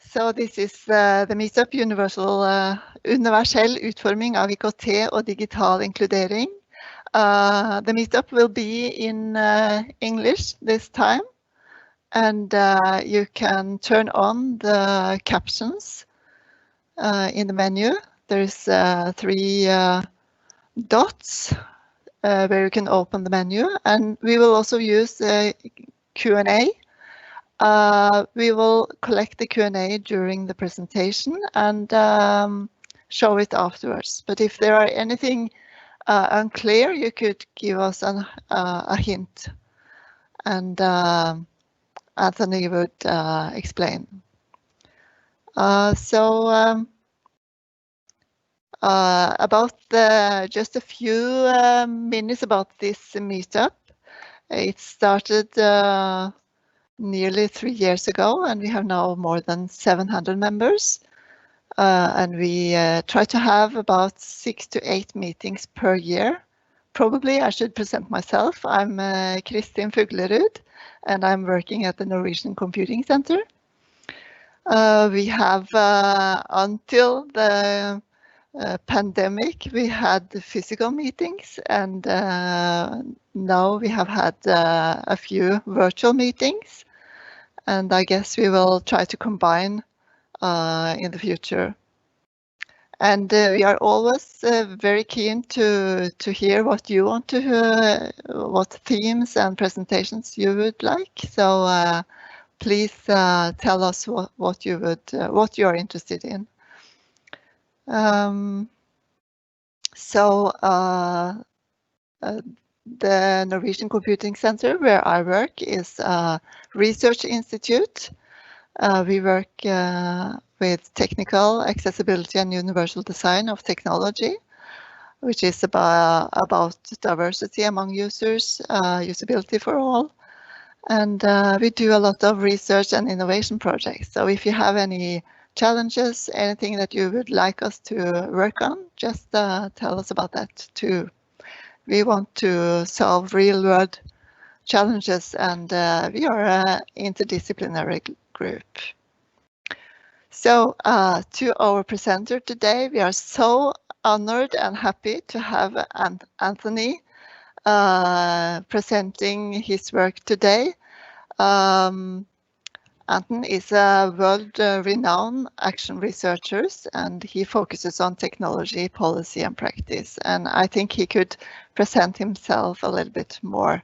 So this is the Meetup Universell utforming av IKT og digital inkludering. The Meetup will be in English this time, and you can turn on the captions in the menu. There's 3 dots where you can open the menu, and we will also use Q&A. We will collect the Q&A during the presentation and show it afterwards. But if there are anything unclear, you could give us a hint, and Anthony would explain. About just a few minutes about this meetup. It started nearly 3 years ago, and we have now more than 700 members. And we try to have about 6 to 8 meetings per year. Probably I should present myself. I'm Kristin Fuglerud, and I'm working at the Norwegian Computing Center. We have, until the pandemic, we had the physical meetings, and now we have had a few virtual meetings, and I guess we will try to combine in the future. And we are always very keen to hear what you want to hear, what themes and presentations you would like. So please tell us what you are interested in. The Norwegian Computing Center, where I work, is a research institute. We work with technical accessibility and universal design of technology, which is about diversity among users, usability for all. And we do a lot of research and innovation projects. So if you have any challenges, anything that you would like us to work on, just tell us about that too. We want to solve real-world challenges, and we are an interdisciplinary group. So to our presenter today, we are so honored and happy to have Anthony presenting his work today. Anton is a world-renowned action researcher, and he focuses on technology, policy, and practice. And I think he could present himself a little bit more.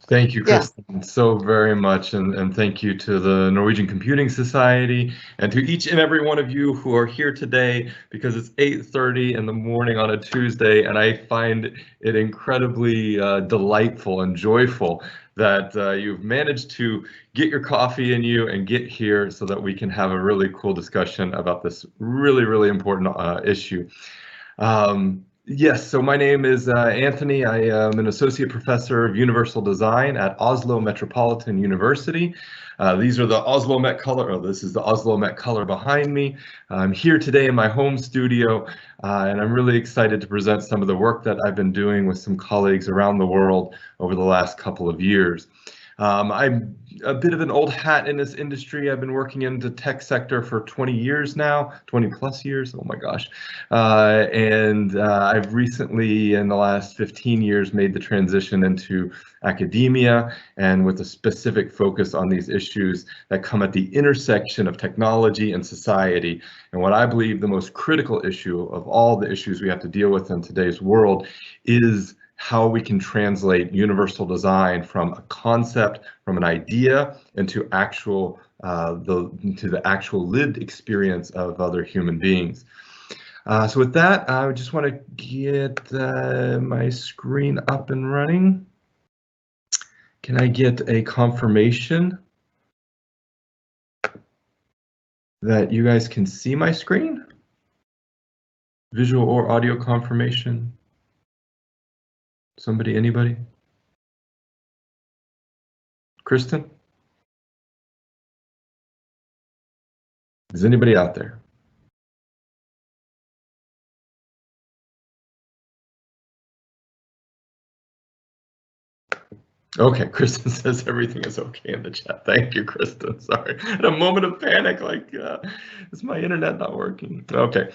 Thank you, Kristin, so very much, and thank you to the Norwegian Computing Society and to each and every one of you who are here today, because it's 8:30 in the morning on a Tuesday, and I find it incredibly delightful and joyful that you've managed to get your coffee in you and get here so that we can have a really cool discussion about this really, really important issue. Yes, so my name is Anthony. I am an associate professor of universal design at Oslo Metropolitan University. These are the Oslo Met Color. Oh, this is the Oslo Met Color behind me. I'm here today in my home studio, and I'm really excited to present some of the work that I've been doing with some colleagues around the world over the last couple of years. I'm a bit of an old hat in this industry. I've been working in the tech sector for 20 years now, 20 plus years, oh my gosh. And I've recently, in the last 15 years, made the transition into academia, and with a specific focus on these issues that come at the intersection of technology and society. And what I believe the most critical issue of all the issues we have to deal with in today's world is how we can translate universal design from a concept, from an idea, into actual the actual lived experience of other human beings. So with that, I just want to get my screen up and running. Can I get a confirmation that you guys can see my screen? Visual or audio confirmation? Somebody, anybody? Kristin? Is anybody out there? Okay, Kristen says everything is okay in the chat. Thank you, Kristen. Sorry, at a moment of panic, like, is my internet not working? Okay,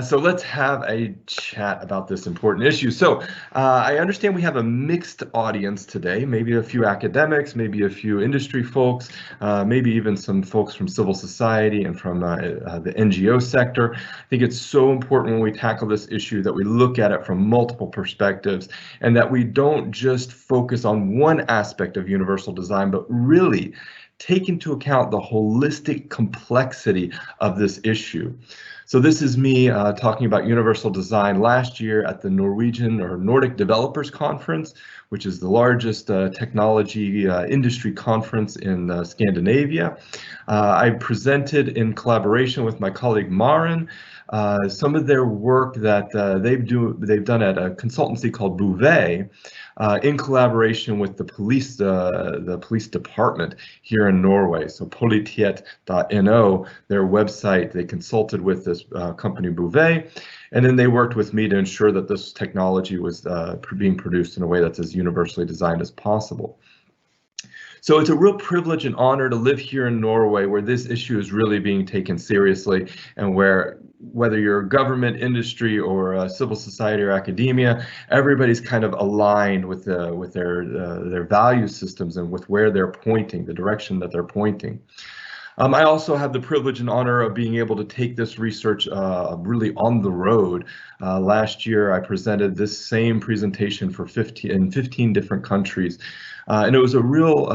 so let's have a chat about this important issue. So I understand we have a mixed audience today, maybe a few academics, maybe a few industry folks, maybe even some folks from civil society and from the NGO sector. I think it's so important when we tackle this issue that we look at it from multiple perspectives and that we don't just focus on one aspect of universal design, but really take into account the holistic complexity of this issue. So this is me talking about universal design last year at the Norwegian or Nordic Developers Conference, which is the largest technology industry conference in Scandinavia. I presented in collaboration with my colleague Maren some of their work that they've done at a consultancy called Bouvet, in collaboration with the police department here in Norway. So politiet.no, their website, they consulted with this company Bouvet, and then they worked with me to ensure that this technology was being produced in a way that's as universally designed as possible. So it's a real privilege and honor to live here in Norway, where this issue is really being taken seriously, and where whether you're government, industry, or civil society or academia, everybody's kind of aligned with their value systems and with where they're pointing, the direction that they're pointing. I also have the privilege and honor of being able to take this research really on the road. Last year, I presented this same presentation in 15 different countries. And it was a real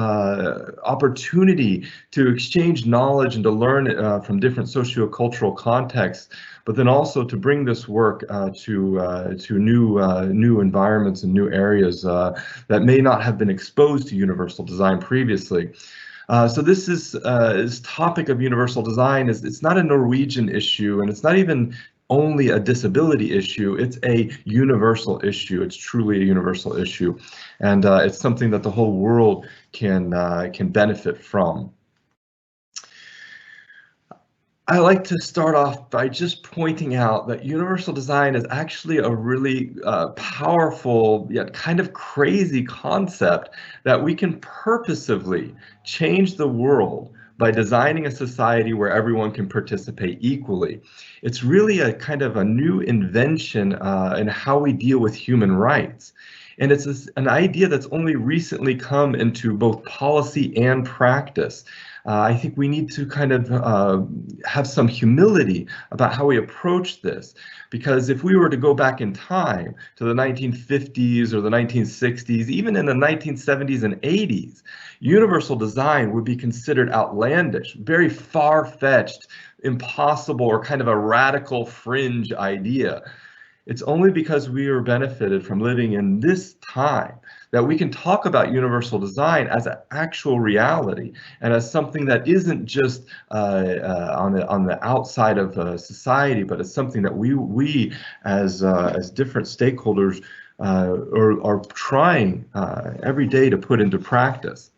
opportunity to exchange knowledge and to learn from different sociocultural contexts, but then also to bring this work to new environments and new areas that may not have been exposed to universal design previously. So this topic of universal design it's not a Norwegian issue, and it's not even only a disability issue. It's a universal issue. It's truly a universal issue, and it's something that the whole world can benefit from. I like to start off by just pointing out that universal design is actually a really powerful yet kind of crazy concept that we can purposively change the world by designing a society where everyone can participate equally. It's really a kind of a new invention in how we deal with human rights. And it's an idea that's only recently come into both policy and practice. I think we need to kind of have some humility about how we approach this, because if we were to go back in time to the 1950s or the 1960s, even in the 1970s and 80s, universal design would be considered outlandish, very far-fetched, impossible, or kind of a radical fringe idea. It's only because we are benefited from living in this time that we can talk about universal design as an actual reality and as something that isn't just on the outside of society, but as something that we as different stakeholders are trying every day to put into practice.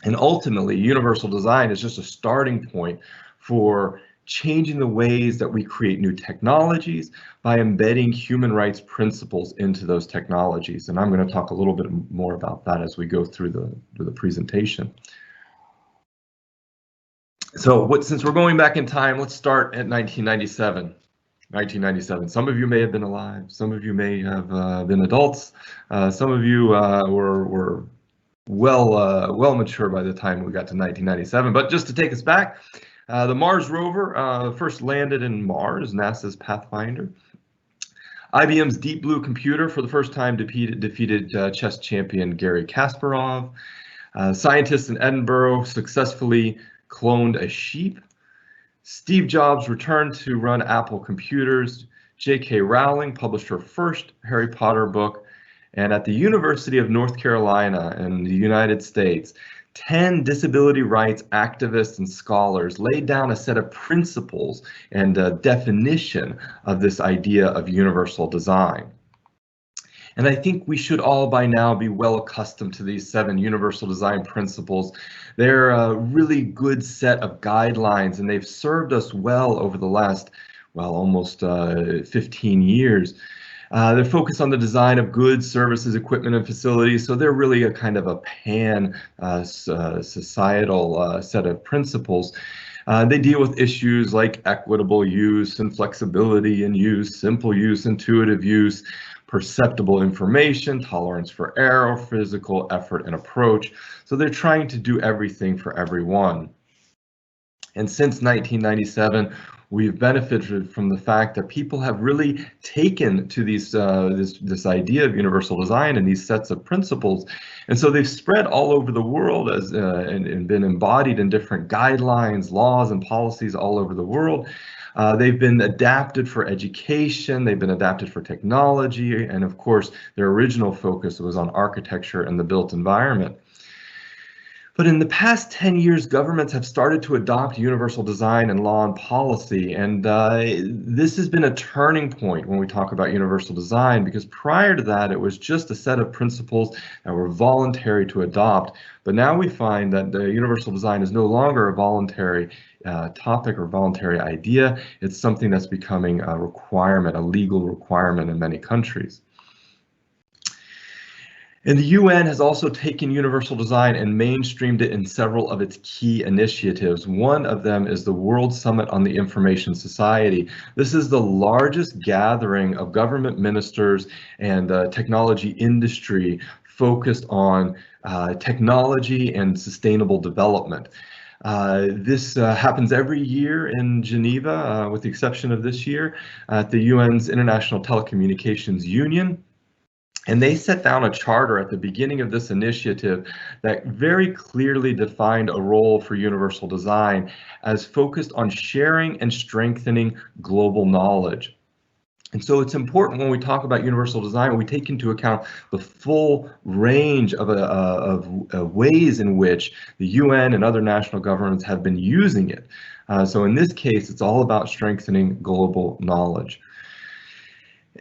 And ultimately, universal design is just a starting point for changing the ways that we create new technologies by embedding human rights principles into those technologies. And I'm going to talk a little bit more about that as we go through the presentation. So since we're going back in time, let's start at 1997. 1997. Some of you may have been alive. Some of you may have been adults. Some of you were well mature by the time we got to 1997. But just to take us back, the Mars rover first landed in Mars, NASA's Pathfinder. IBM's Deep Blue computer for the first time defeated chess champion Garry Kasparov. Scientists in Edinburgh successfully cloned a sheep. Steve Jobs returned to run Apple computers. J.K. Rowling published her first Harry Potter book. And at the University of North Carolina in the United States, 10 disability rights activists and scholars laid down a set of principles and a definition of this idea of universal design. And I think we should all by now be well accustomed to these 7 universal design principles. They're a really good set of guidelines, and they've served us well over the last, well, almost 15 years. They're focused on the design of goods, services, equipment, and facilities. So they're really a kind of a pan societal set of principles. They deal with issues like equitable use and flexibility in use, simple use, intuitive use, perceptible information, tolerance for error, physical effort and approach. So they're trying to do everything for everyone. And since 1997, we've benefited from the fact that people have really taken to these this idea of universal design and these sets of principles, and so they've spread all over the world as and been embodied in different guidelines, laws, and policies all over the world. They've been adapted for education, they've been adapted for technology, and of course, their original focus was on architecture and the built environment. But in the past 10 years, governments have started to adopt universal design in law and policy, and this has been a turning point when we talk about universal design, because prior to that, it was just a set of principles that were voluntary to adopt. But now we find that the universal design is no longer a voluntary topic or voluntary idea. It's something that's becoming a requirement, a legal requirement in many countries. And the UN has also taken universal design and mainstreamed it in several of its key initiatives. One of them is the World Summit on the Information Society. This is the largest gathering of government ministers and technology industry focused on technology and sustainable development. This happens every year in Geneva, with the exception of this year, at the UN's International Telecommunications Union. And they set down a charter at the beginning of this initiative that very clearly defined a role for universal design as focused on sharing and strengthening global knowledge. And so it's important when we talk about universal design, we take into account the full range of ways in which the UN and other national governments have been using it. So in this case, it's all about strengthening global knowledge.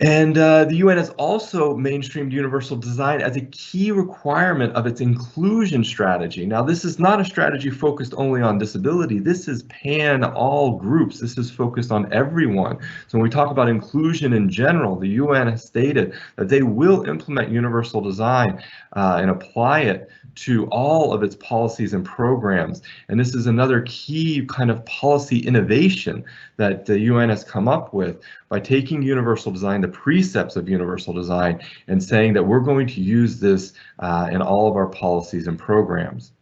And the UN has also mainstreamed universal design as a key requirement of its inclusion strategy. Now, this is not a strategy focused only on disability. This is pan all groups. This is focused on everyone. So when we talk about inclusion in general, the UN has stated that they will implement universal design and apply it to all of its policies and programs. And this is another key kind of policy innovation that the UN has come up with by taking universal design, the precepts of universal design, and saying that we're going to use this in all of our policies and programs.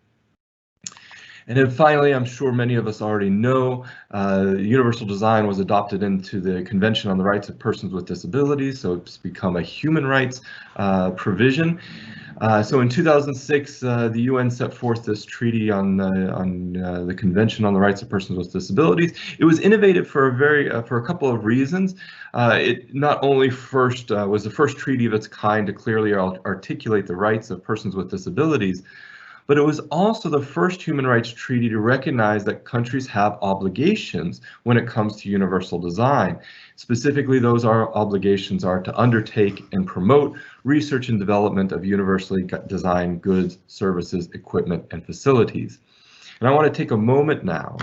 And then finally, I'm sure many of us already know, universal design was adopted into the Convention on the Rights of Persons with Disabilities, so it's become a human rights provision. So in 2006, the UN set forth this treaty on the Convention on the Rights of Persons with Disabilities. It was innovative for a couple of reasons. It not only was the first treaty of its kind to clearly articulate the rights of persons with disabilities, but it was also the first human rights treaty to recognize that countries have obligations when it comes to universal design. Specifically, those obligations are to undertake and promote research and development of universally designed goods, services, equipment, and facilities. And I want to take a moment now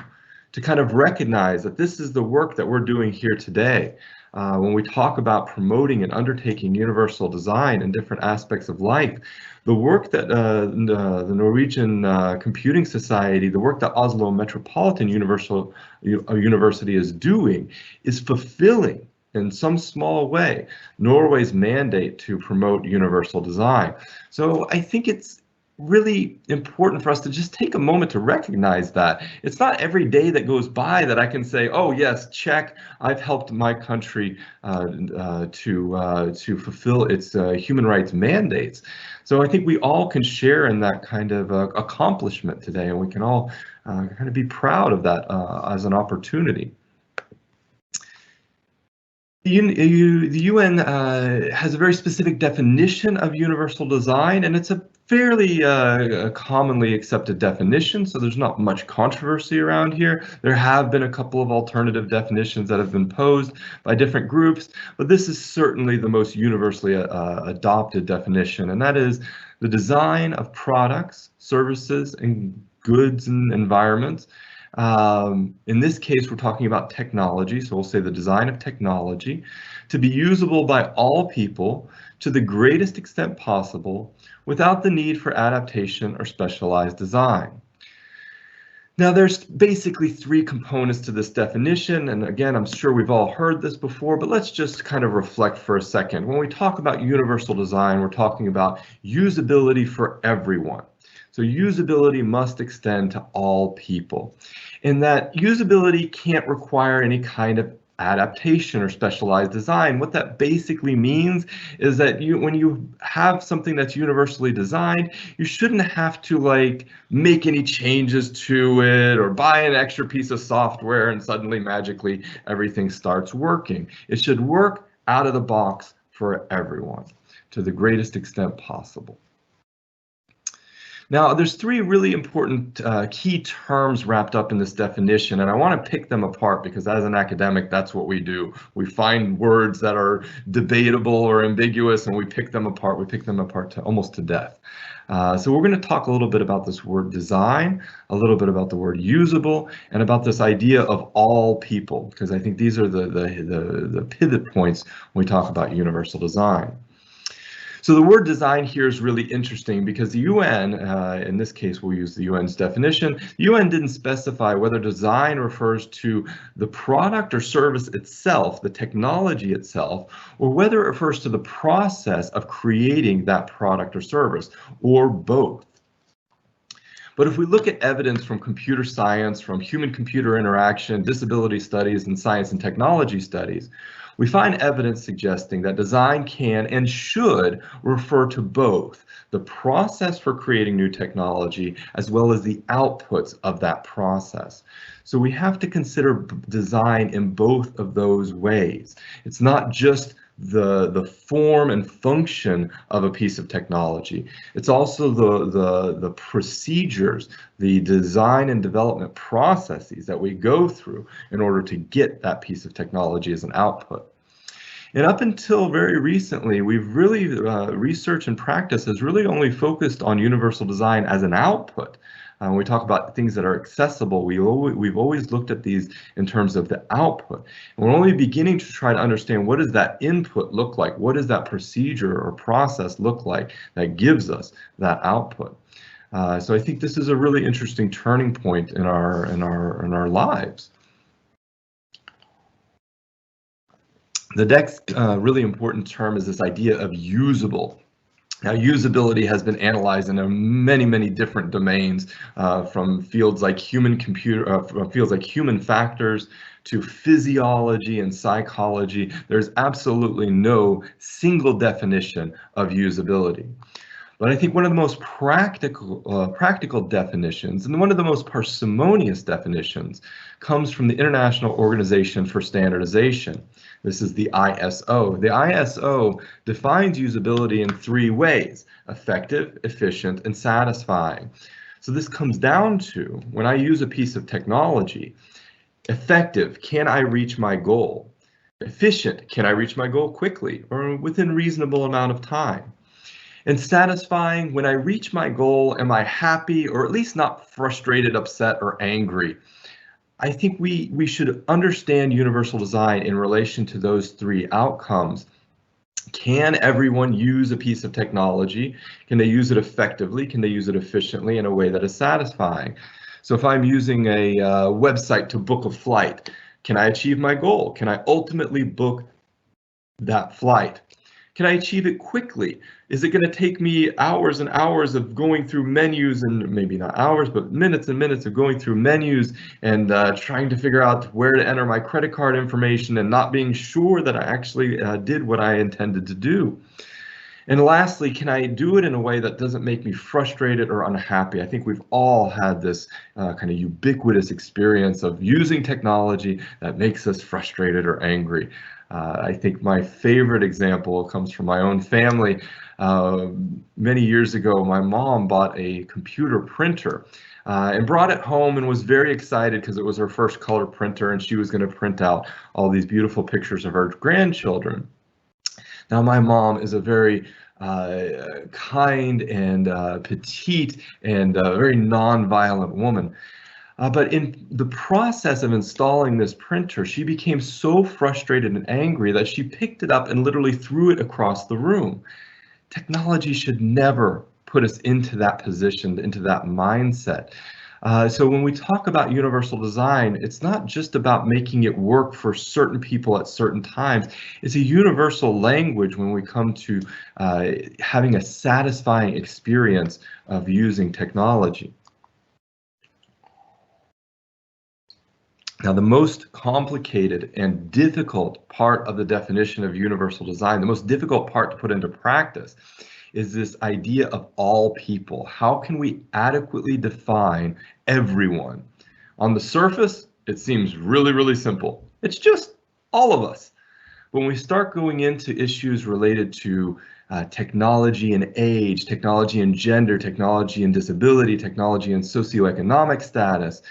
to kind of recognize that this is the work that we're doing here today. When we talk about promoting and undertaking universal design in different aspects of life, the work that the Norwegian Computing Society, the work that Oslo Metropolitan University is doing, is fulfilling in some small way Norway's mandate to promote universal design. So I think it's really important for us to just take a moment to recognize that. It's not every day that goes by that I can say, oh yes, check, I've helped my country to fulfill its human rights mandates. So I think we all can share in that kind of accomplishment today, and we can all kind of be proud of that as an opportunity. The UN has a very specific definition of universal design, and it's a fairly commonly accepted definition, so there's not much controversy around here. There have been a couple of alternative definitions that have been posed by different groups, but this is certainly the most universally adopted definition, and that is the design of products, services, and goods and environments In this case, we're talking about technology, so we'll say the design of technology to be usable by all people to the greatest extent possible without the need for adaptation or specialized design. Now, there's basically three components to this definition, and again, I'm sure we've all heard this before, but let's just kind of reflect for a second. When we talk about universal design, we're talking about usability for everyone. So usability must extend to all people, and that usability can't require any kind of adaptation or specialized design. What that basically means is that when you have something that's universally designed, you shouldn't have to make any changes to it or buy an extra piece of software and suddenly magically everything starts working. It should work out of the box for everyone to the greatest extent possible. Now, there's three really important key terms wrapped up in this definition, and I want to pick them apart because as an academic, that's what we do. We find words that are debatable or ambiguous, and we pick them apart. We pick them apart almost to death. So we're going to talk a little bit about this word design, a little bit about the word usable, and about this idea of all people, because I think these are the pivot points when we talk about universal design. So the word design here is really interesting because the UN, in this case we'll use the UN's definition, the UN didn't specify whether design refers to the product or service itself, the technology itself, or whether it refers to the process of creating that product or service, or both. But if we look at evidence from computer science, from human-computer interaction, disability studies, and science and technology studies, we find evidence suggesting that design can and should refer to both the process for creating new technology as well as the outputs of that process. So we have to consider design in both of those ways. It's not just the form and function of a piece of technology. It's also the procedures, the design and development processes that we go through in order to get that piece of technology as an output. And up until very recently, we've really, research and practice has really only focused on universal design as an output. When we talk about things that are accessible, we've always looked at these in terms of the output. And we're only beginning to try to understand what does that input look like? What does that procedure or process look like that gives us that output? So I think this is a really interesting turning point in our lives. The next really important term is this idea of usable. Now, usability has been analyzed in many different domains, from fields like human factors to physiology and psychology. There's absolutely no single definition of usability. But I think one of the most practical definitions, and one of the most parsimonious definitions, comes from the International Organization for Standardization. This is the ISO. The ISO defines usability in three ways: effective, efficient, and satisfying. So this comes down to, when I use a piece of technology, effective, can I reach my goal? Efficient, can I reach my goal quickly or within a reasonable amount of time? And satisfying, when I reach my goal, am I happy or at least not frustrated, upset, or angry? I think we should understand universal design in relation to those three outcomes. Can everyone use a piece of technology? Can they use it effectively? Can they use it efficiently in a way that is satisfying? So if I'm using a website to book a flight, can I achieve my goal? Can I ultimately book that flight? Can I achieve it quickly? Is it going to take me hours and hours of going through menus, and maybe not hours, but minutes and minutes of going through menus and trying to figure out where to enter my credit card information and not being sure that I actually did what I intended to do? And lastly, can I do it in a way that doesn't make me frustrated or unhappy? I think we've all had this kind of ubiquitous experience of using technology that makes us frustrated or angry. I think my favorite example comes from my own family. Many years ago, my mom bought a computer printer and brought it home and was very excited because it was her first color printer and she was going to print out all these beautiful pictures of her grandchildren. Now, my mom is a very kind and petite and very non-violent woman. But in the process of installing this printer, she became so frustrated and angry that she picked it up and literally threw it across the room. Technology should never put us into that position, into that mindset. So when we talk about universal design, it's not just about making it work for certain people at certain times. It's a universal language when we come to having a satisfying experience of using technology. Now, the most complicated and difficult part of the definition of universal design, the most difficult part to put into practice, is this idea of all people. How can we adequately define everyone? On the surface, it seems really, really simple. It's just all of us. When we start going into issues related to technology and age, technology and gender, technology and disability, technology and socioeconomic status,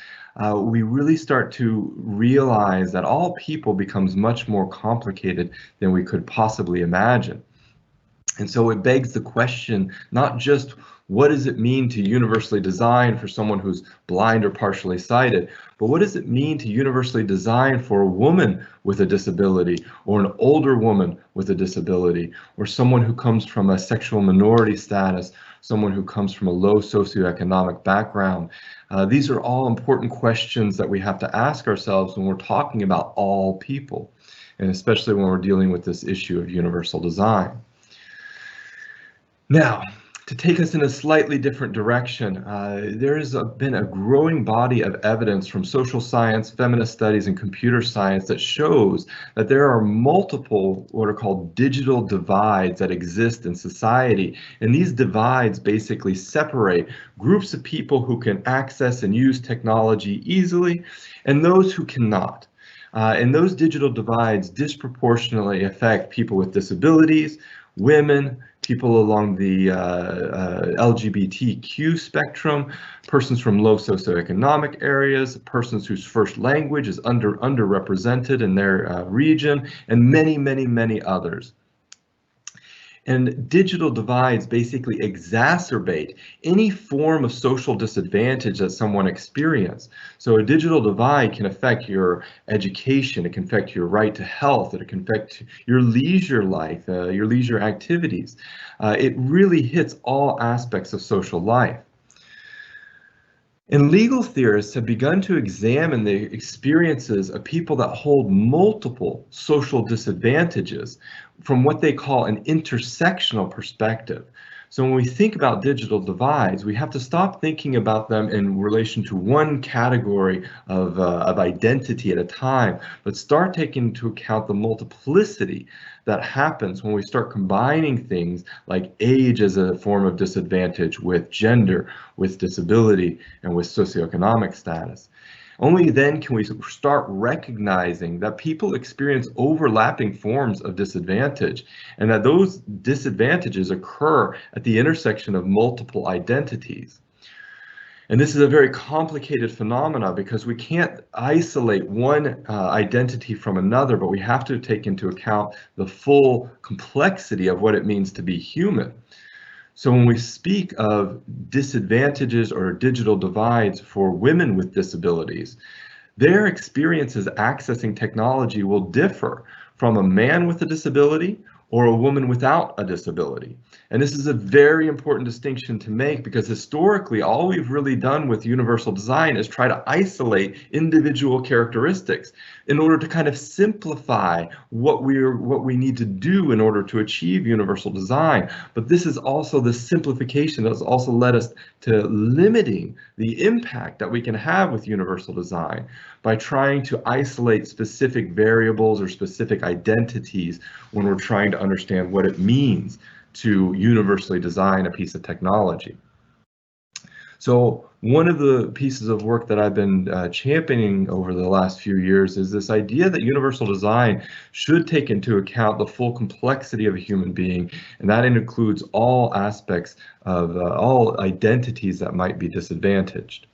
we really start to realize that all people becomes much more complicated than we could possibly imagine. And so it begs the question, not just what does it mean to universally design for someone who's blind or partially sighted, but what does it mean to universally design for a woman with a disability, or an older woman with a disability, or someone who comes from a sexual minority status, someone who comes from a low socioeconomic background. These are all important questions that we have to ask ourselves when we're talking about all people, and especially when we're dealing with this issue of universal design. Now, to take us in a slightly different direction, there has been a growing body of evidence from social science, feminist studies, and computer science that shows that there are multiple what are called digital divides that exist in society. And these divides basically separate groups of people who can access and use technology easily and those who cannot. And those digital divides disproportionately affect people with disabilities, women, people along the LGBTQ spectrum, persons from low socioeconomic areas, persons whose first language is underrepresented in their region, and many, many, many others. And digital divides basically exacerbate any form of social disadvantage that someone experiences. So a digital divide can affect your education, it can affect your right to health, it can affect your leisure life, your leisure activities. It really hits all aspects of social life. And legal theorists have begun to examine the experiences of people that hold multiple social disadvantages from what they call an intersectional perspective. So when we think about digital divides, we have to stop thinking about them in relation to one category of identity at a time, but start taking into account the multiplicity that happens when we start combining things like age as a form of disadvantage with gender, with disability, and with socioeconomic status. Only then can we start recognizing that people experience overlapping forms of disadvantage and that those disadvantages occur at the intersection of multiple identities. And this is a very complicated phenomena because we can't isolate one identity from another, but we have to take into account the full complexity of what it means to be human. So when we speak of disadvantages or digital divides for women with disabilities, their experiences accessing technology will differ from a man with a disability or a woman without a disability. And this is a very important distinction to make because historically, all we've really done with universal design is try to isolate individual characteristics in order to kind of simplify what we need to do in order to achieve universal design. But this is also the simplification that has also led us to limiting the impact that we can have with universal design by trying to isolate specific variables or specific identities when we're trying to understand what it means to universally design a piece of technology. So one of the pieces of work that I've been championing over the last few years is this idea that universal design should take into account the full complexity of a human being, and that includes all aspects of all identities that might be disadvantaged.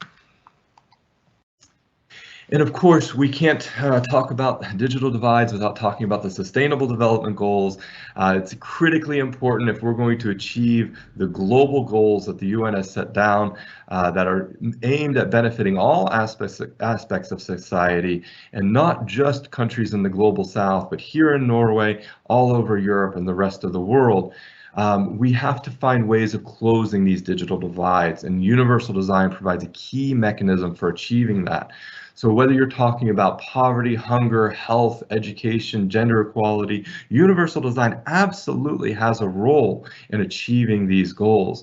And of course, we can't talk about digital divides without talking about the Sustainable Development Goals. It's critically important if we're going to achieve the global goals that the UN has set down that are aimed at benefiting all aspects of society, and not just countries in the global south, but here in Norway, all over Europe and the rest of the world. We have to find ways of closing these digital divides, and universal design provides a key mechanism for achieving that. So whether you're talking about poverty, hunger, health, education, gender equality, universal design absolutely has a role in achieving these goals.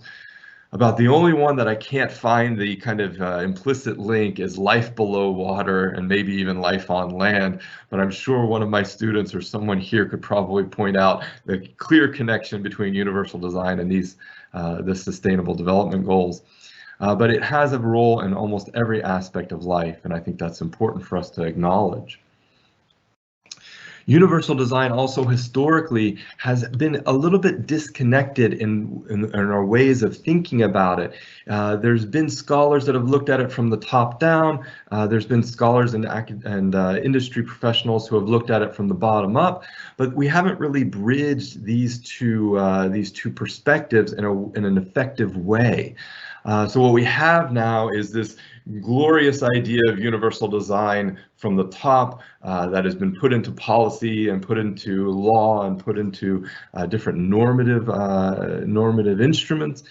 About the only one that I can't find the kind of implicit link is life below water and maybe even life on land, but I'm sure one of my students or someone here could probably point out the clear connection between universal design and the Sustainable Development Goals. But it has a role in almost every aspect of life, and I think that's important for us to acknowledge. Universal design also historically has been a little bit disconnected in our ways of thinking about it. There's been scholars that have looked at it from the top down. There's been scholars and industry professionals who have looked at it from the bottom up, but we haven't really bridged these two perspectives in an effective way. So what we have now is this glorious idea of universal design from the top that has been put into policy and put into law and put into different normative instruments.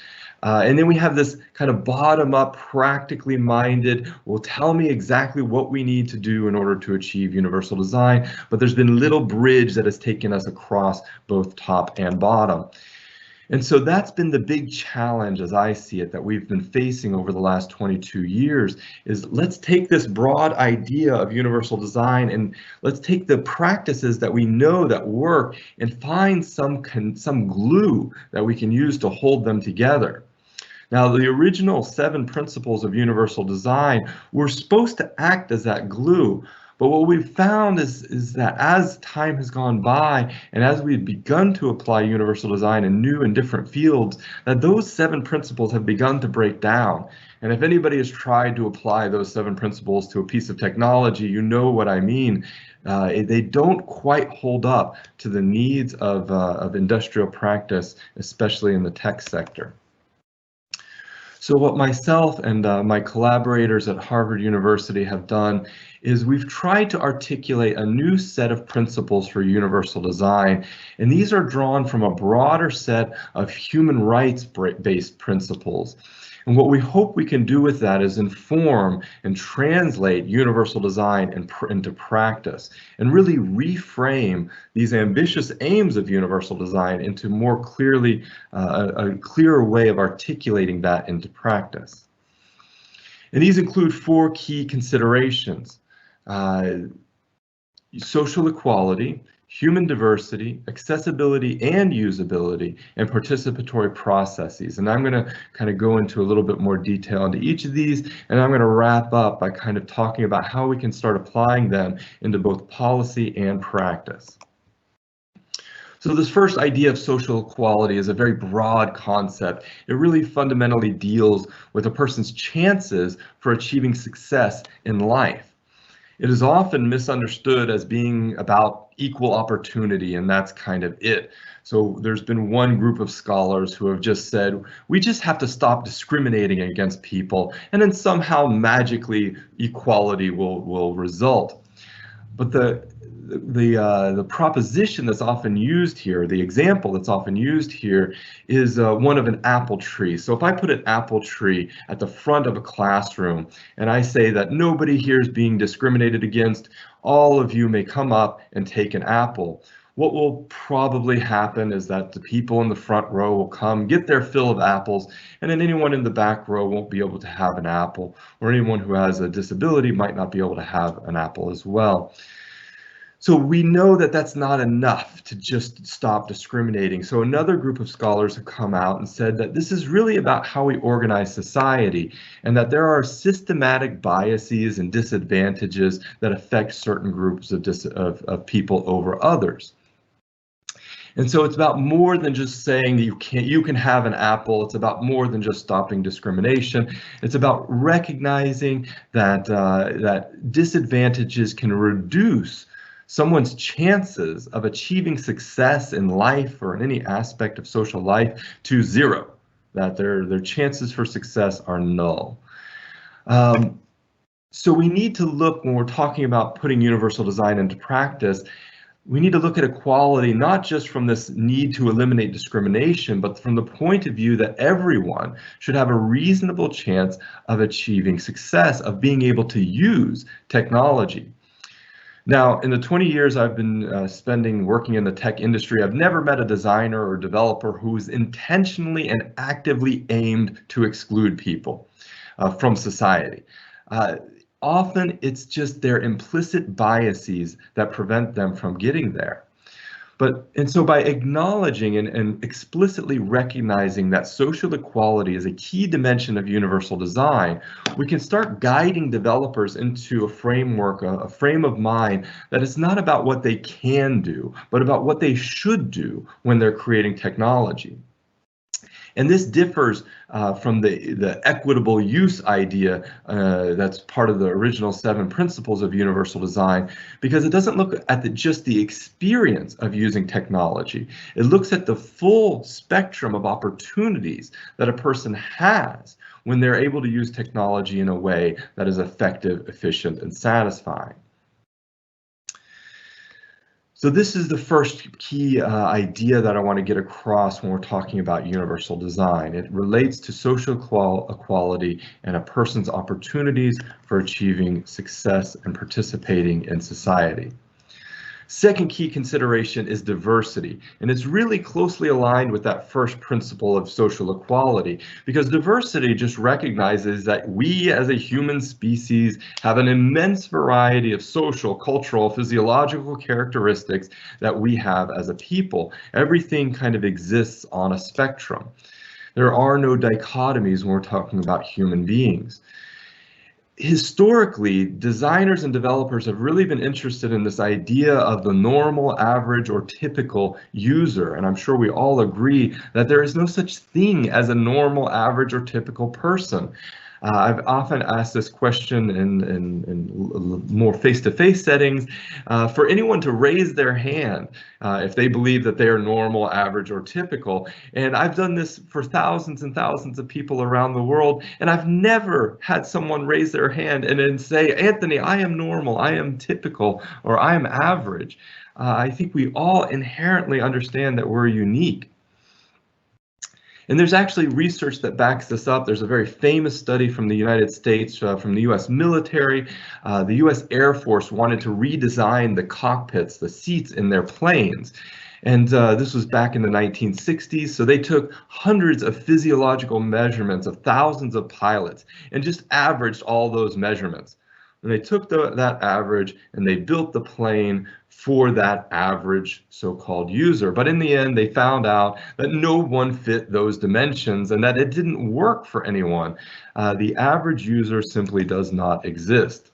And then we have this kind of bottom-up, practically minded, will tell me exactly what we need to do in order to achieve universal design, but there's been little bridge that has taken us across both top and bottom. And so that's been the big challenge, as I see it, that we've been facing over the last 22 years, is let's take this broad idea of universal design and let's take the practices that we know that work and find some glue that we can use to hold them together. Now, the original 7 principles of universal design were supposed to act as that glue. But what we've found is that as time has gone by and as we've begun to apply universal design in new and different fields, that those 7 principles have begun to break down. And if anybody has tried to apply those 7 principles to a piece of technology, you know what I mean. They don't quite hold up to the needs of industrial practice, especially in the tech sector. So what myself and my collaborators at Harvard University have done is we've tried to articulate a new set of principles for universal design, and these are drawn from a broader set of human rights-based principles. And what we hope we can do with that is inform and translate universal design into practice and really reframe these ambitious aims of universal design into more clearly, a clearer way of articulating that into practice. And these include 4 key considerations: social equality, human diversity, accessibility and usability, and participatory processes. And I'm going to kind of go into a little bit more detail into each of these, and I'm going to wrap up by kind of talking about how we can start applying them into both policy and practice. So this first idea of social equality is a very broad concept. It really fundamentally deals with a person's chances for achieving success in life. It is often misunderstood as being about equal opportunity, and that's kind of it. So there's been one group of scholars who have just said, we just have to stop discriminating against people, and then somehow magically equality will result. But the proposition that's often used here, the example that's often used here, is one of an apple tree. So if I put an apple tree at the front of a classroom and I say that nobody here is being discriminated against, all of you may come up and take an apple. What will probably happen is that the people in the front row will come, get their fill of apples, and then anyone in the back row won't be able to have an apple, or anyone who has a disability might not be able to have an apple as well. So we know that that's not enough to just stop discriminating. So another group of scholars have come out and said that this is really about how we organize society, and that there are systematic biases and disadvantages that affect certain groups of people over others. And so it's about more than just saying that you can have an apple. It's about more than just stopping discrimination. It's about recognizing that that disadvantages can reduce someone's chances of achieving success in life or in any aspect of social life to zero, that their chances for success are null. So we need to look, when we're talking about putting universal design into practice, we need to look at equality not just from this need to eliminate discrimination, but from the point of view that everyone should have a reasonable chance of achieving success, of being able to use technology. Now, in the 20 years I've been spending working in the tech industry, I've never met a designer or developer who's intentionally and actively aimed to exclude people from society. Often it's just their implicit biases that prevent them from getting there. And so by acknowledging and explicitly recognizing that social equality is a key dimension of universal design, we can start guiding developers into a framework, a frame of mind that is not about what they can do, but about what they should do when they're creating technology. And this differs from the equitable use idea that's part of the original 7 principles of universal design, because it doesn't look at just the experience of using technology. It looks at the full spectrum of opportunities that a person has when they're able to use technology in a way that is effective, efficient, and satisfying. So this is the first key idea that I want to get across when we're talking about universal design. It relates to social equality and a person's opportunities for achieving success and participating in society. Second key consideration is diversity, and it's really closely aligned with that first principle of social equality, because diversity just recognizes that we as a human species have an immense variety of social, cultural, physiological characteristics that we have as a people. Everything kind of exists on a spectrum. There are no dichotomies when we're talking about human beings. Historically, designers and developers have really been interested in this idea of the normal, average, or typical user. And I'm sure we all agree that there is no such thing as a normal, average, or typical person. I've often asked this question in more face-to-face settings for anyone to raise their hand if they believe that they are normal, average, or typical. And I've done this for thousands and thousands of people around the world, and I've never had someone raise their hand and then say, Anthony, I am normal, I am typical, or I am average. I think we all inherently understand that we're unique. And there's actually research that backs this up. There's a very famous study from the United States, from the US military. The US Air Force wanted to redesign the cockpits, the seats in their planes. And this was back in the 1960s. So they took hundreds of physiological measurements of thousands of pilots and just averaged all those measurements. And they took that average and they built the plane for that average so-called user. But in the end, they found out that no one fit those dimensions and that it didn't work for anyone. The average user simply does not exist.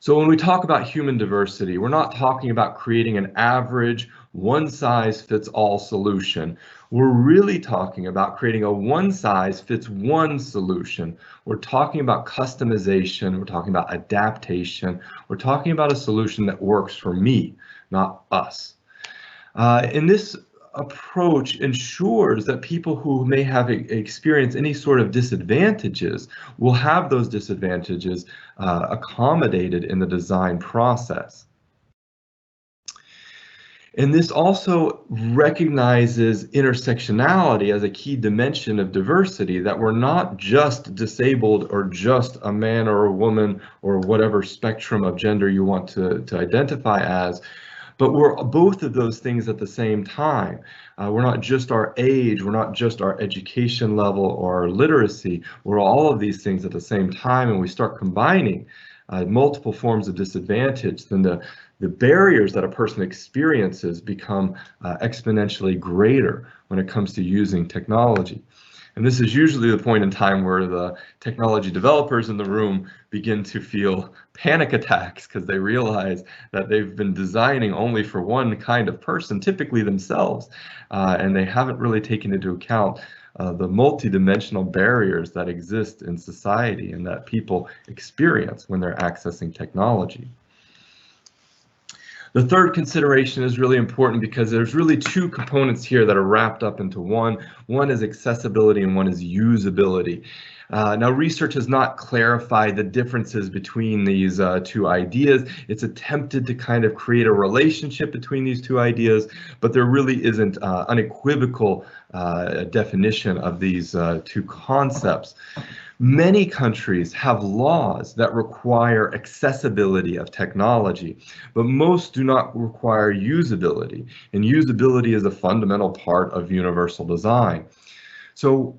So when we talk about human diversity, we're not talking about creating an average, one-size-fits-all solution. We're really talking about creating a one-size-fits-one solution. We're talking about customization. We're talking about adaptation. We're talking about a solution that works for me, not us. In this approach ensures that people who may have experienced any sort of disadvantages will have those disadvantages accommodated in the design process. And this also recognizes intersectionality as a key dimension of diversity, that we're not just disabled or just a man or a woman or whatever spectrum of gender you want to identify as, but we're both of those things at the same time. We're not just our age, we're not just our education level or our literacy, we're all of these things at the same time, and we start combining multiple forms of disadvantage, then the barriers that a person experiences become exponentially greater when it comes to using technology. And this is usually the point in time where the technology developers in the room begin to feel panic attacks because they realize that they've been designing only for one kind of person, typically themselves, and they haven't really taken into account the multidimensional barriers that exist in society and that people experience when they're accessing technology. The third consideration is really important because there's really two components here that are wrapped up into one. One is accessibility and one is usability. Now, research has not clarified the differences between these two ideas. It's attempted to kind of create a relationship between these two ideas, but there really isn't unequivocal definition of these two concepts. Many countries have laws that require accessibility of technology, but most do not require usability, and usability is a fundamental part of universal design. So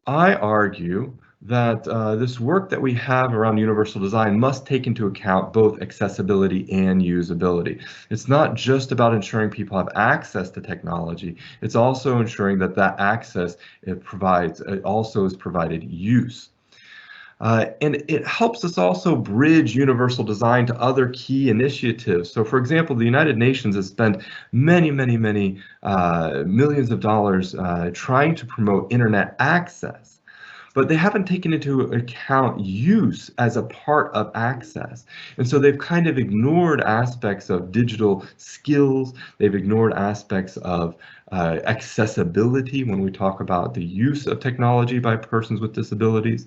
I argue that this work that we have around universal design must take into account both accessibility and usability. It's not just about ensuring people have access to technology, it's also ensuring that that access it also is provided use. And it helps us also bridge universal design to other key initiatives. So, for example, the United Nations has spent many millions of dollars trying to promote internet access. But they haven't taken into account use as a part of access. And so they've kind of ignored aspects of digital skills. They've ignored aspects of accessibility when we talk about the use of technology by persons with disabilities.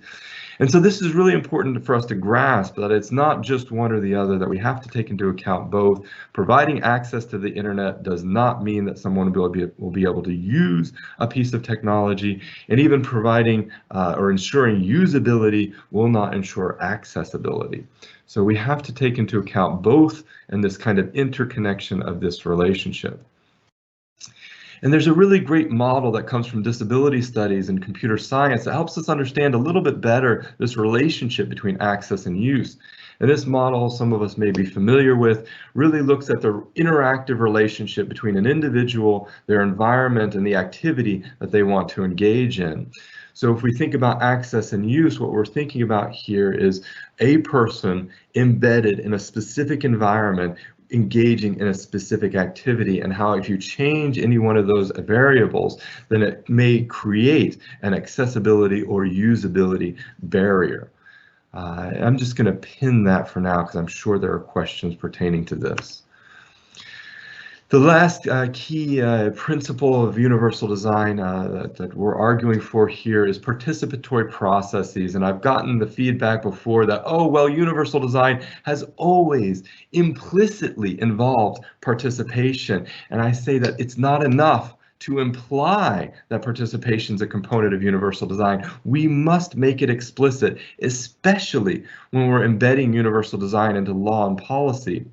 And so this is really important for us to grasp that it's not just one or the other, that we have to take into account both. Providing access to the internet does not mean that someone will be able to use a piece of technology, and even providing or ensuring usability will not ensure accessibility. So we have to take into account both and this kind of interconnection of this relationship. And there's a really great model that comes from disability studies and computer science that helps us understand a little bit better this relationship between access and use. And this model, some of us may be familiar with, really looks at the interactive relationship between an individual, their environment, and the activity that they want to engage in. So if we think about access and use, what we're thinking about here is a person embedded in a specific environment engaging in a specific activity, and how if you change any one of those variables, then it may create an accessibility or usability barrier. I'm just going to pin that for now because I'm sure there are questions pertaining to this. The last key principle of universal design that we're arguing for here is participatory processes. And I've gotten the feedback before that, oh, well, universal design has always implicitly involved participation. And I say that it's not enough to imply that participation is a component of universal design. We must make it explicit, especially when we're embedding universal design into law and policy.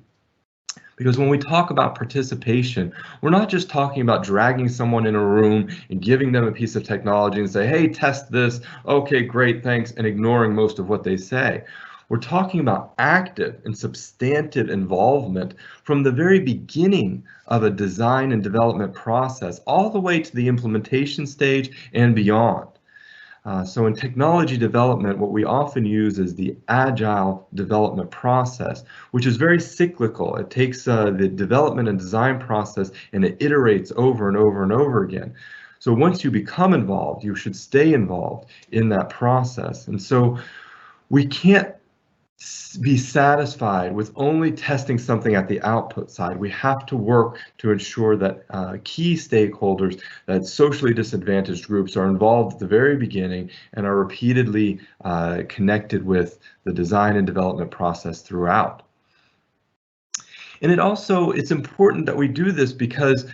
Because when we talk about participation, we're not just talking about dragging someone in a room and giving them a piece of technology and say, hey, test this, okay, great, thanks, and ignoring most of what they say. We're talking about active and substantive involvement from the very beginning of a design and development process, all the way to the implementation stage and beyond. So in technology development, what we often use is the agile development process, which is very cyclical. It takes the development and design process and it iterates over and over and over again. So once you become involved, you should stay involved in that process. And so we can't be satisfied with only testing something at the output side. We have to work to ensure that key stakeholders, that socially disadvantaged groups, are involved at the very beginning and are repeatedly connected with the design and development process throughout. And it's important that we do this because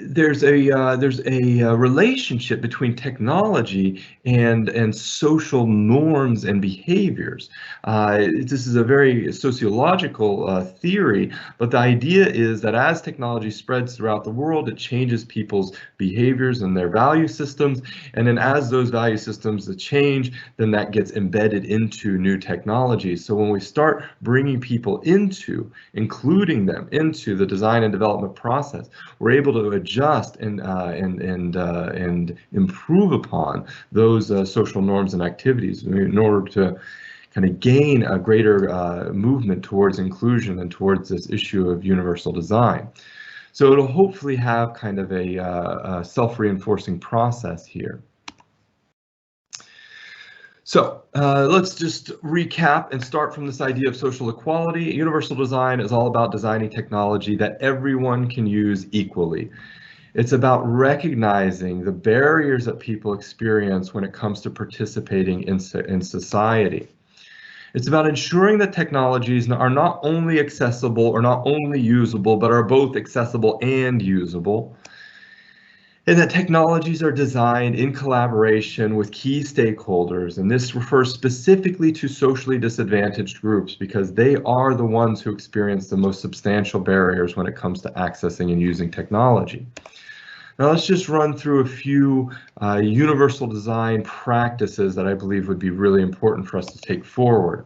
there's a relationship between technology and social norms and behaviors. This is a very sociological theory, but the idea is that as technology spreads throughout the world, it changes people's behaviors and their value systems, and then as those value systems change, then that gets embedded into new technologies. So when we start bringing people including them into the design and development process, we're able to adjust and improve upon those social norms and activities in order to kind of gain a greater movement towards inclusion and towards this issue of universal design. So it'll hopefully have kind of a self-reinforcing process here. So let's just recap and start from this idea of social equality. Universal design is all about designing technology that everyone can use equally. It's about recognizing the barriers that people experience when it comes to participating in society. It's about ensuring that technologies are not only accessible or not only usable, but are both accessible and usable. And that technologies are designed in collaboration with key stakeholders. And this refers specifically to socially disadvantaged groups because they are the ones who experience the most substantial barriers when it comes to accessing and using technology. Now let's just run through a few universal design practices that I believe would be really important for us to take forward.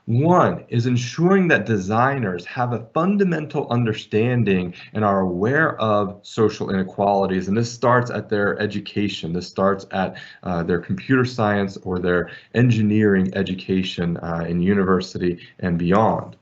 One is ensuring that designers have a fundamental understanding and are aware of social inequalities, and this starts at their education. This starts at their computer science or their engineering education in university and beyond.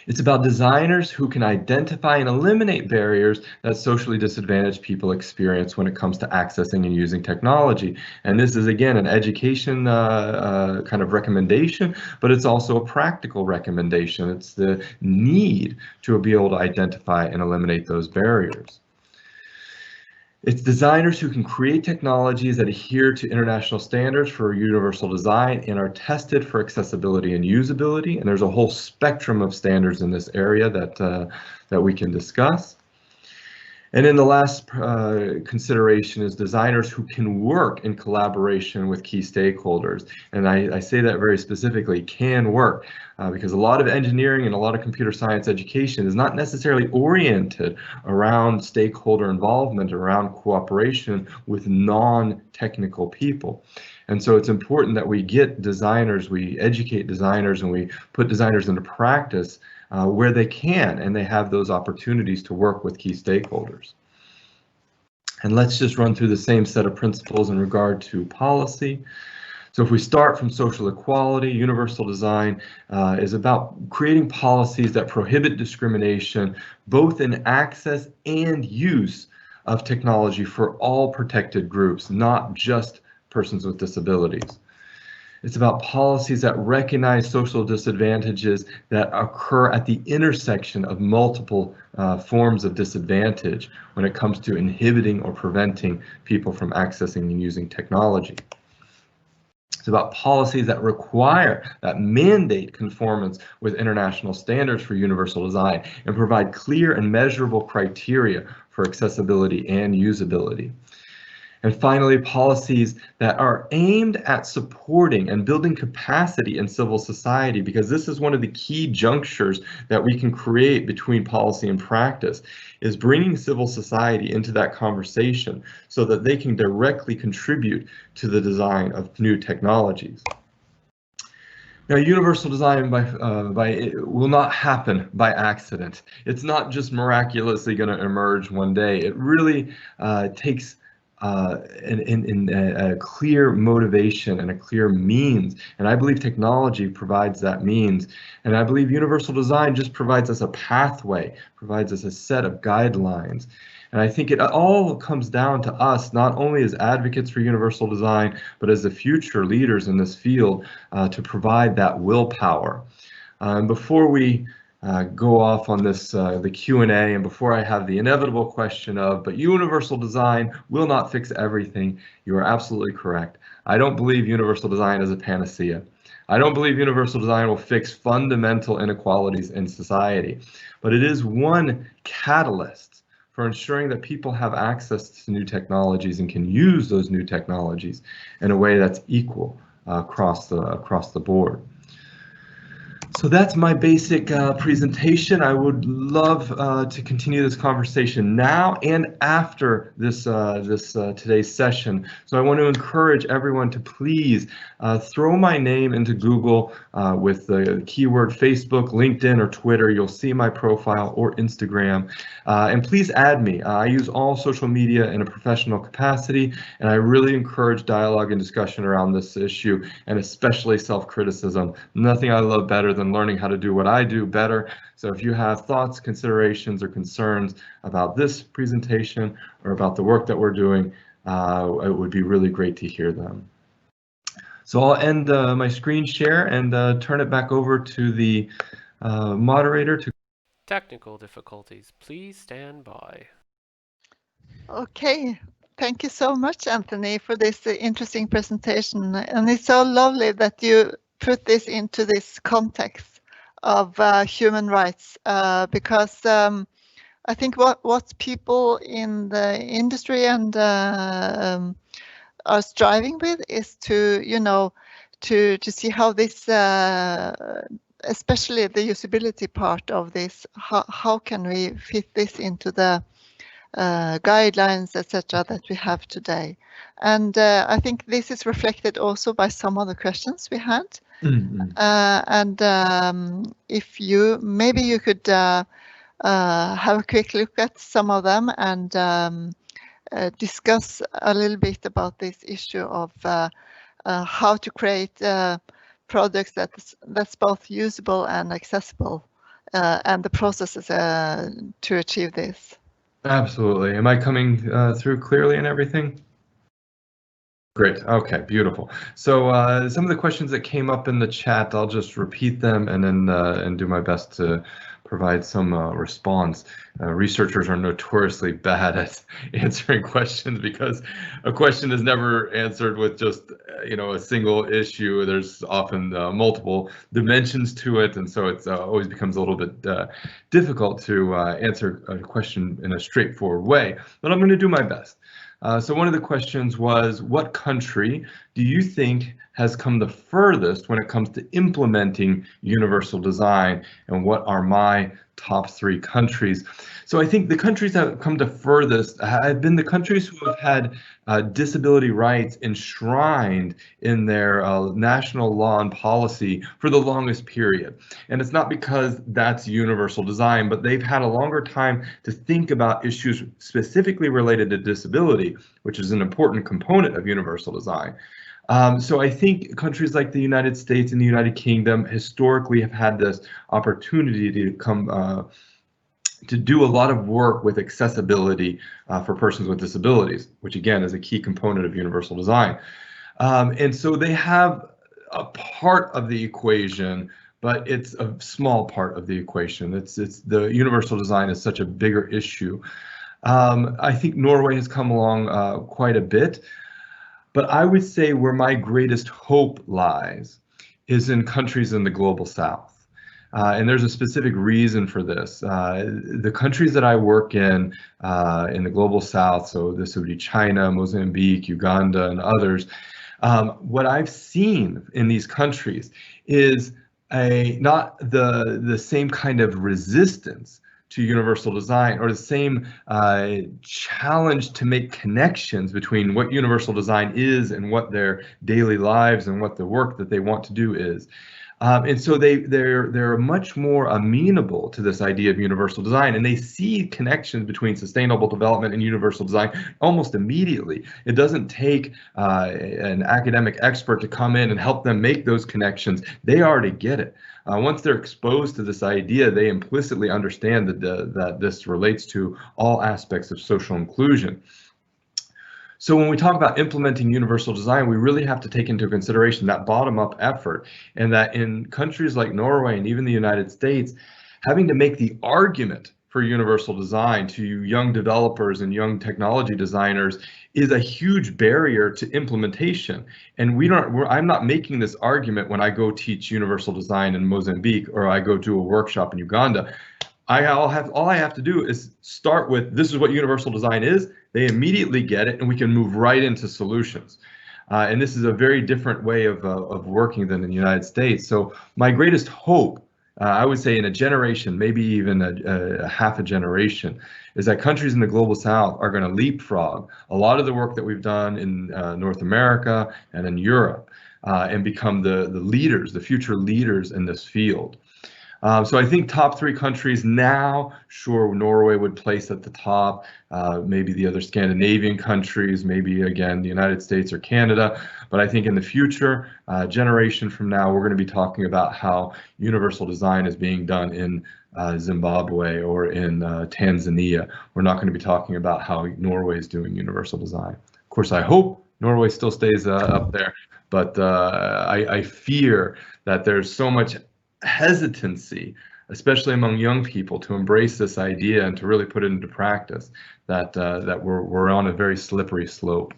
It's about designers who can identify and eliminate barriers that socially disadvantaged people experience when it comes to accessing and using technology. And this is, again, an education kind of recommendation, but it's also a practical recommendation. It's the need to be able to identify and eliminate those barriers. It's designers who can create technologies that adhere to international standards for universal design and are tested for accessibility and usability. And there's a whole spectrum of standards in this area that we can discuss. And then the last consideration is designers who can work in collaboration with key stakeholders. And I say that very specifically, can work, because a lot of engineering and a lot of computer science education is not necessarily oriented around stakeholder involvement, around cooperation with non-technical people. And so it's important that we get designers, we educate designers, and we put designers into practice where they can, and they have those opportunities to work with key stakeholders. And let's just run through the same set of principles in regard to policy. So if we start from social equality, universal design is about creating policies that prohibit discrimination, both in access and use of technology for all protected groups, not just persons with disabilities. It's about policies that recognize social disadvantages that occur at the intersection of multiple forms of disadvantage when it comes to inhibiting or preventing people from accessing and using technology. It's about policies that require, that mandate conformance with international standards for universal design and provide clear and measurable criteria for accessibility and usability. And finally, policies that are aimed at supporting and building capacity in civil society, because this is one of the key junctures that we can create between policy and practice, is bringing civil society into that conversation so that they can directly contribute to the design of new technologies. Now, universal design will not happen by accident. It's not just miraculously going to emerge one day. It really takes a clear motivation and a clear means. And I believe technology provides that means. And I believe universal design just provides us a pathway, provides us a set of guidelines. And I think it all comes down to us, not only as advocates for universal design, but as the future leaders in this field to provide that willpower. Before we go off on this, the Q&A, and before I have the inevitable question of, but universal design will not fix everything, you are absolutely correct. I don't believe universal design is a panacea. I don't believe universal design will fix fundamental inequalities in society, but it is one catalyst for ensuring that people have access to new technologies and can use those new technologies in a way that's equal across the board. So that's my basic presentation. I would love to continue this conversation now and after this today's session. So I want to encourage everyone to please throw my name into Google with the keyword Facebook, LinkedIn, or Twitter. You'll see my profile, or Instagram. And please add me. I use all social media in a professional capacity, and I really encourage dialogue and discussion around this issue, and especially self-criticism. Nothing I love better than learning how to do what I do better. So if you have thoughts, considerations, or concerns about this presentation or about the work that we're doing, it would be really great to hear them. So I'll end my screen share and turn it back over to the moderator to. Technical difficulties, please stand by. Okay, thank you so much, Anthony, for this interesting presentation. And it's so lovely that you put this into this context of human rights, because I think what people in the industry and are striving with is to, you know, to see how this, especially the usability part of this, how can we fit this into the guidelines, etc., that we have today. And I think this is reflected also by some of the questions we had. And if you, maybe you could have a quick look at some of them and discuss a little bit about this issue of how to create products that's both usable and accessible, and the processes to achieve this. Absolutely. Am I coming through clearly and everything? Great. Okay, beautiful. So some of the questions that came up in the chat, I'll just repeat them and then and do my best to provide some response. Researchers are notoriously bad at answering questions because a question is never answered with just a single issue. There's often multiple dimensions to it, and so it always becomes a little bit difficult to answer a question in a straightforward way. But I'm going to do my best. So one of the questions was, what country do you think has come the furthest when it comes to implementing universal design, and what are my top 3 countries? So I think the countries that have come the furthest have been the countries who have had disability rights enshrined in their national law and policy for the longest period. And it's not because that's universal design, but they've had a longer time to think about issues specifically related to disability, which is an important component of universal design. So I think countries like the United States and the United Kingdom historically have had this opportunity to come to do a lot of work with accessibility for persons with disabilities, which again is a key component of universal design. And so they have a part of the equation, but it's a small part of the equation. It's the universal design is such a bigger issue. I think Norway has come along quite a bit. But I would say where my greatest hope lies is in countries in the global south. And there's a specific reason for this. The countries that I work in the global south, so this would be China, Mozambique, Uganda, and others, what I've seen in these countries is not the same kind of resistance to universal design, or the same challenge to make connections between what universal design is and what their daily lives and what the work that they want to do is. And so they're much more amenable to this idea of universal design, and they see connections between sustainable development and universal design almost immediately. It doesn't take an academic expert to come in and help them make those connections. They already get it. Once they're exposed to this idea, they implicitly understand that this relates to all aspects of social inclusion. So when we talk about implementing universal design, we really have to take into consideration that bottom-up effort, and that in countries like Norway and even the United States, having to make the argument for universal design to young developers and young technology designers is a huge barrier to implementation. And I'm not making this argument when I go teach universal design in Mozambique or I go do a workshop in Uganda. All I have to do is start with, this is what universal design is. They immediately get it, and we can move right into solutions. And this is a very different way of working than in the United States. So my greatest hope I would say in a generation, maybe even a half a generation, is that countries in the global south are going to leapfrog a lot of the work that we've done in North America and in Europe and become the leaders, the future leaders in this field. So I think top 3 countries now, sure, Norway would place at the top, maybe the other Scandinavian countries, maybe again the United States or Canada. But I think in the future, generation from now, we're going to be talking about how universal design is being done in Zimbabwe or in Tanzania. We're not going to be talking about how Norway is doing universal design. Of course, I hope Norway still stays up there, but I fear that there's so much hesitancy, especially among young people, to embrace this idea and to really put it into practice, that we're on a very slippery slope.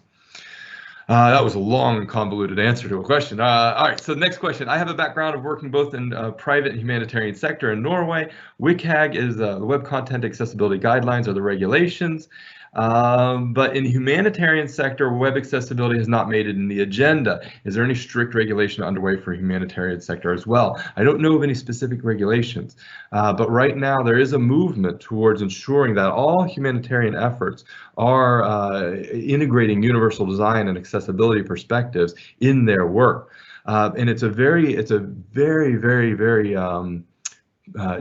That was a long and convoluted answer to a question. All right, so the next question. I have a background of working both in private and humanitarian sector in Norway. WCAG is the Web Content Accessibility Guidelines or the regulations. But in humanitarian sector, web accessibility has not made it in the agenda. Is there any strict regulation underway for humanitarian sector as well? I don't know of any specific regulations, but right now there is a movement towards ensuring that all humanitarian efforts are integrating universal design and accessibility perspectives in their work. And it's a very, very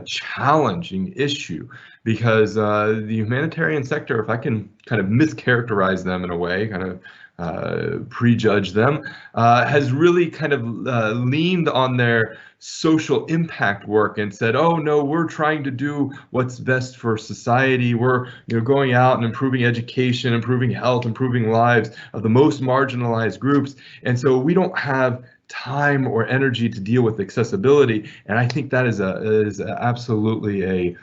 challenging issue, because the humanitarian sector, if I can kind of mischaracterize them in a way, kind of prejudge them, has really kind of leaned on their social impact work and said, oh no, we're trying to do what's best for society. We're going out and improving education, improving health, improving lives of the most marginalized groups. And so we don't have time or energy to deal with accessibility. And I think that is absolutely a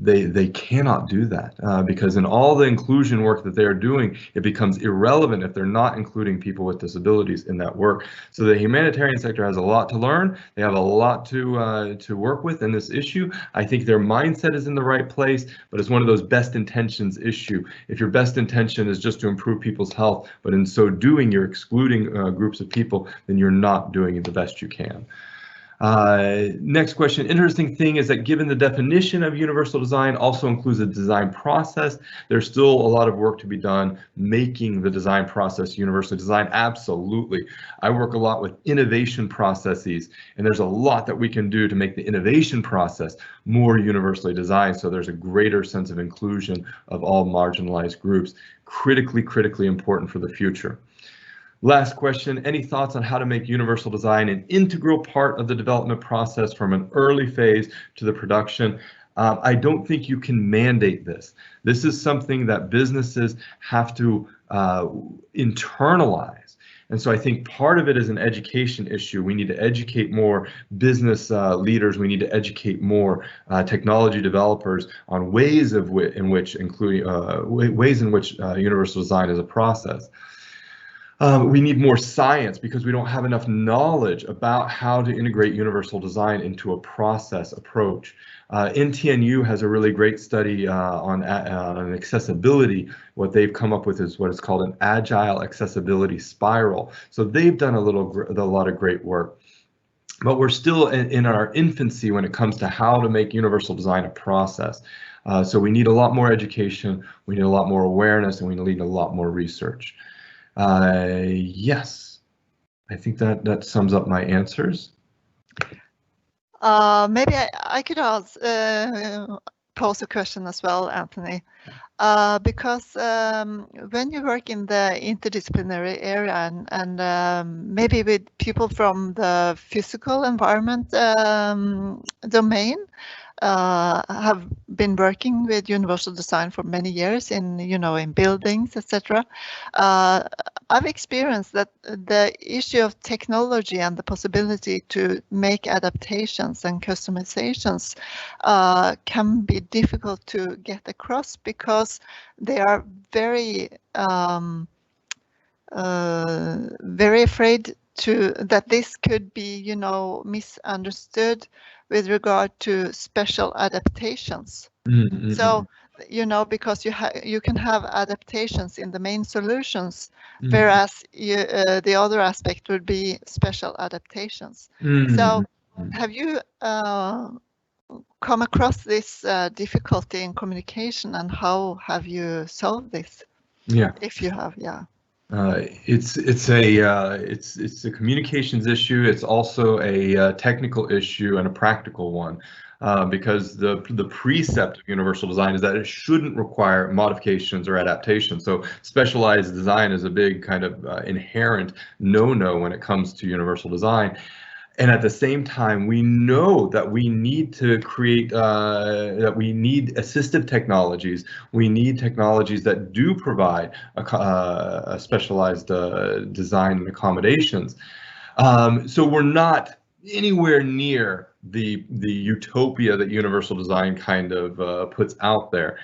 they cannot do that because in all the inclusion work that they are doing, it becomes irrelevant if they're not including people with disabilities in that work. So the humanitarian sector has a lot to learn. They have a lot to work with in this issue. I think their mindset is in the right place, but it's one of those best intentions issue. If your best intention is just to improve people's health, but in so doing you're excluding groups of people, then you're not doing the best you can. Next question. Interesting thing is that given the definition of universal design also includes a design process, there's still a lot of work to be done making the design process universally designed. Absolutely. I work a lot with innovation processes, and there's a lot that we can do to make the innovation process more universally designed, so there's a greater sense of inclusion of all marginalized groups. Critically important for the future. Last question, any thoughts on how to make universal design an integral part of the development process from an early phase to the production? I don't think you can mandate this. This is something that businesses have to internalize. And so I think part of it is an education issue. We need to educate more business leaders. We need to educate more technology developers on ways in which universal design is a process. We need more science because we don't have enough knowledge about how to integrate universal design into a process approach. NTNU has a really great study on accessibility. What they've come up with is what is called an agile accessibility spiral. So they've done a lot of great work. But we're still in our infancy when it comes to how to make universal design a process. So we need a lot more education, we need a lot more awareness, and we need a lot more research. Yes, I think that sums up my answers. Maybe I could pose a question as well, Anthony, because when you work in the interdisciplinary area and maybe with people from the physical environment domain, have been working with universal design for many years in buildings, etc. I've experienced that the issue of technology and the possibility to make adaptations and customizations can be difficult to get across because they are very afraid that this could be misunderstood with regard to special adaptations. Mm-hmm. So, because you can have adaptations in the main solutions, whereas the other aspect would be special adaptations. So Have you come across this difficulty in communication, and how have you solved this? Yeah. If you have, yeah. It's a communications issue. It's also a technical issue and a practical one, because the precept of universal design is that it shouldn't require modifications or adaptations. So specialized design is a big kind of inherent no-no when it comes to universal design. And at the same time, we know that we need to create, that we need assistive technologies. We need technologies that do provide a specialized design and accommodations. So we're not anywhere near the utopia that universal design kind of puts out there.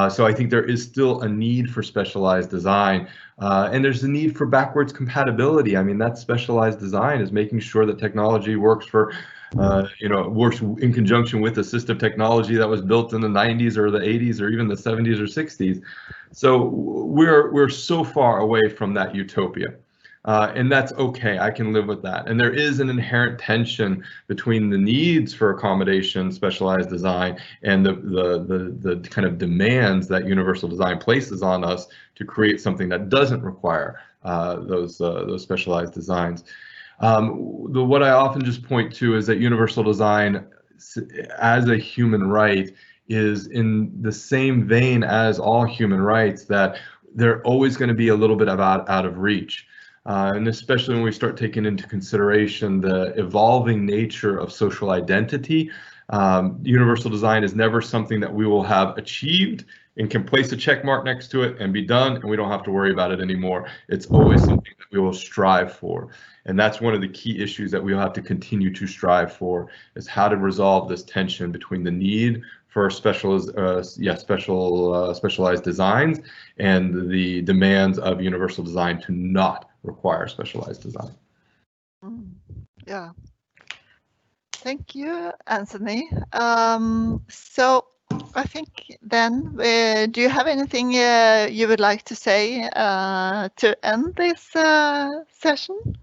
So I think there is still a need for specialized design, and there's a need for backwards compatibility. I mean, that specialized design is making sure that technology works for, works in conjunction with assistive technology that was built in the 90s or the 80s or even the 70s or 60s. So we're so far away from that utopia. And that's okay. I can live with that. And there is an inherent tension between the needs for accommodation, specialized design, and the kind of demands that universal design places on us to create something that doesn't require those specialized designs. What I often just point to is that universal design, as a human right, is in the same vein as all human rights, that they're always going to be a little bit out of reach. And especially when we start taking into consideration the evolving nature of social identity, universal design is never something that we will have achieved and can place a check mark next to it and be done, and we don't have to worry about it anymore. It's always something that we will strive for. And that's one of the key issues that we'll have to continue to strive for, is how to resolve this tension between the need for specialized designs and the demands of universal design to not require specialized design. Yeah. Thank you, Anthony. So I think then, do you have anything you would like to say to end this session?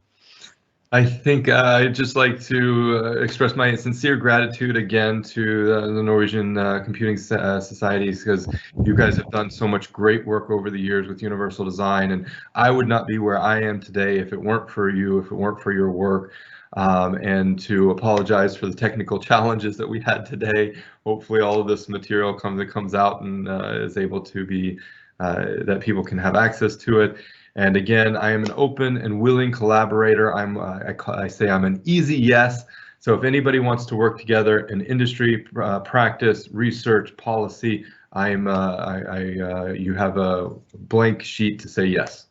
I think I'd just like to express my sincere gratitude again to the Norwegian Computing Societies, because you guys have done so much great work over the years with universal design, and I would not be where I am today if it weren't for you, if it weren't for your work. And to apologize for the technical challenges that we had today. Hopefully all of this material comes out and is able to be, that people can have access to it. And again, I am an open and willing collaborator. I say I'm an easy yes. So if anybody wants to work together in industry, practice, research, policy, you have a blank sheet to say yes.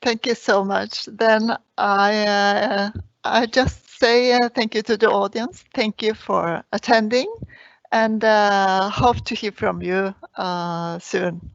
Thank you so much. Then I just say thank you to the audience. Thank you for attending, and hope to hear from you soon.